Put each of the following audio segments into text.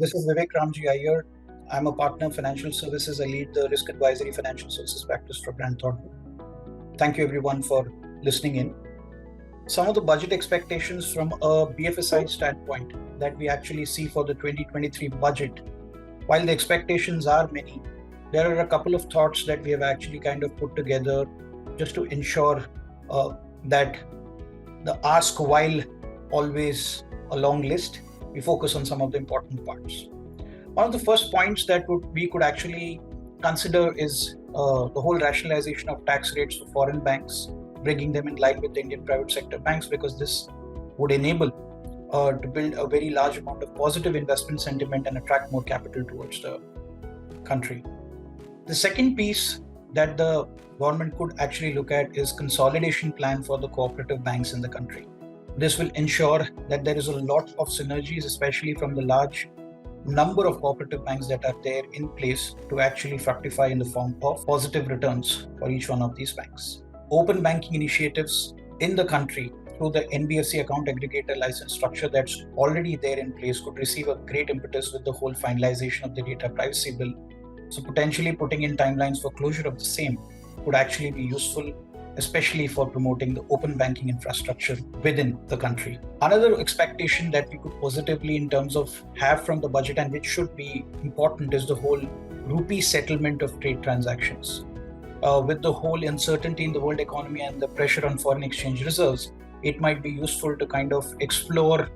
This is Vivek Iyer. I'm a partner financial services. I lead the risk advisory financial services practice for Grant Thornton. Thank you everyone for listening in. Some of the budget expectations from a BFSI standpoint that we actually see for the 2023 budget, while the expectations are many, there are a couple of thoughts that we have actually kind of put together just to ensure that the ask, while always a long list, we focus on some of the important parts. One of the first points that we could actually consider is the whole rationalization of tax rates for foreign banks, bringing them in line with the Indian private sector banks, because this would enable to build a very large amount of positive investment sentiment and attract more capital towards the country. The second piece that the government could actually look at is consolidation plan for the cooperative banks in the country. This will ensure that there is a lot of synergies, especially from the large number of cooperative banks that are there in place to actually fructify in the form of positive returns for each one of these banks. Open banking initiatives in the country through the NBFC account aggregator license structure that's already there in place could receive a great impetus with the whole finalization of the data privacy bill. So potentially putting in timelines for closure of the same could actually be useful, especially for promoting the open banking infrastructure within the country. Another expectation that we could positively in terms of have from the budget, and which should be important, is the whole rupee settlement of trade transactions. With the whole uncertainty in the world economy and the pressure on foreign exchange reserves, it might be useful to kind of explore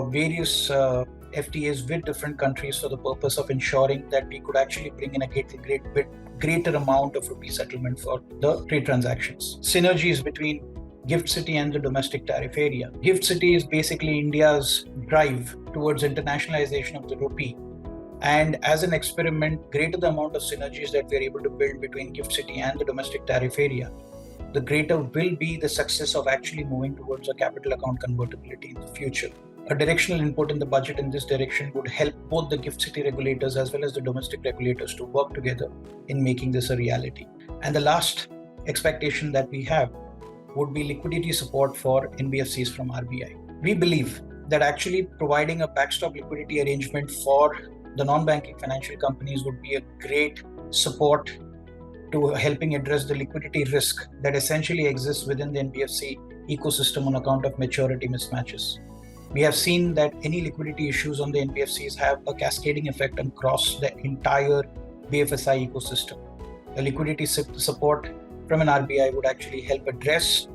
various FTAs with different countries for the purpose of ensuring that we could actually bring in a greater amount of rupee settlement for the trade transactions. Synergies between GIFT City and the domestic tariff area. GIFT City is basically India's drive towards internationalization of the rupee. And as an experiment, greater the amount of synergies that we're able to build between GIFT City and the domestic tariff area, the greater will be the success of actually moving towards a capital account convertibility in the future. A directional input in the budget in this direction would help both the GIFT City regulators as well as the domestic regulators to work together in making this a reality. And the last expectation that we have would be liquidity support for NBFCs from RBI. We believe that actually providing a backstop liquidity arrangement for the non-banking financial companies would be a great support to helping address the liquidity risk that essentially exists within the NBFC ecosystem on account of maturity mismatches. We have seen that any liquidity issues on the NBFCs have a cascading effect across the entire BFSI ecosystem. The liquidity support from an RBI would actually help address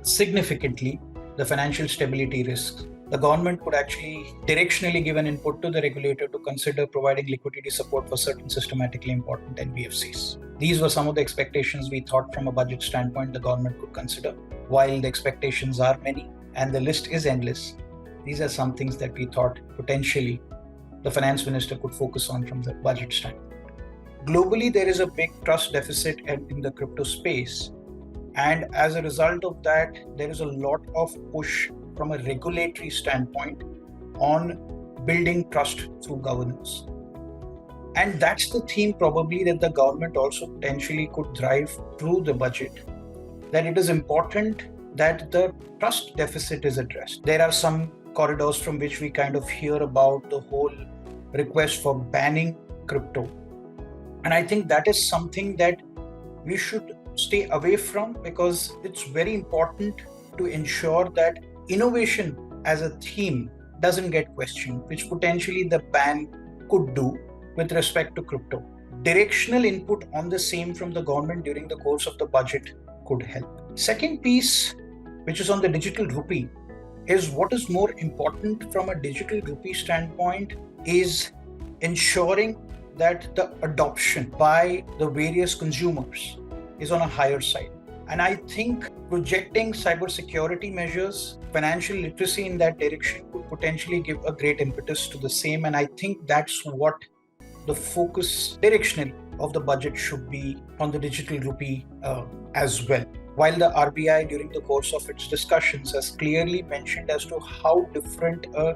significantly the financial stability risks. The government could actually directionally give an input to the regulator to consider providing liquidity support for certain systematically important NBFCs. These were some of the expectations we thought from a budget standpoint the government could consider. While the expectations are many and the list is endless, these are some things that we thought potentially the finance minister could focus on from the budget standpoint. Globally, there is a big trust deficit in the crypto space. And as a result of that, there is a lot of push from a regulatory standpoint on building trust through governance. And that's the theme probably that the government also potentially could drive through the budget, that it is important that the trust deficit is addressed. There are some corridors from which we kind of hear about the whole request for banning crypto. And I think that is something that we should stay away from, because it's very important to ensure that innovation as a theme doesn't get questioned, which potentially the ban could do with respect to crypto. Directional input on the same from the government during the course of the budget could help. Second piece, which is on the digital rupee, is what is more important from a digital rupee standpoint is ensuring that the adoption by the various consumers is on a higher side. And I think projecting cybersecurity measures, financial literacy in that direction could potentially give a great impetus to the same. And I think that's what the focus directionally of the budget should be on the digital rupee as well. While the RBI during the course of its discussions has clearly mentioned as to how different a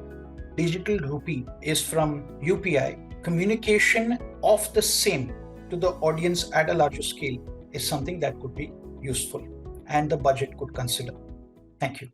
digital rupee is from UPI, communication of the same to the audience at a larger scale is something that could be useful and the budget could consider. Thank you.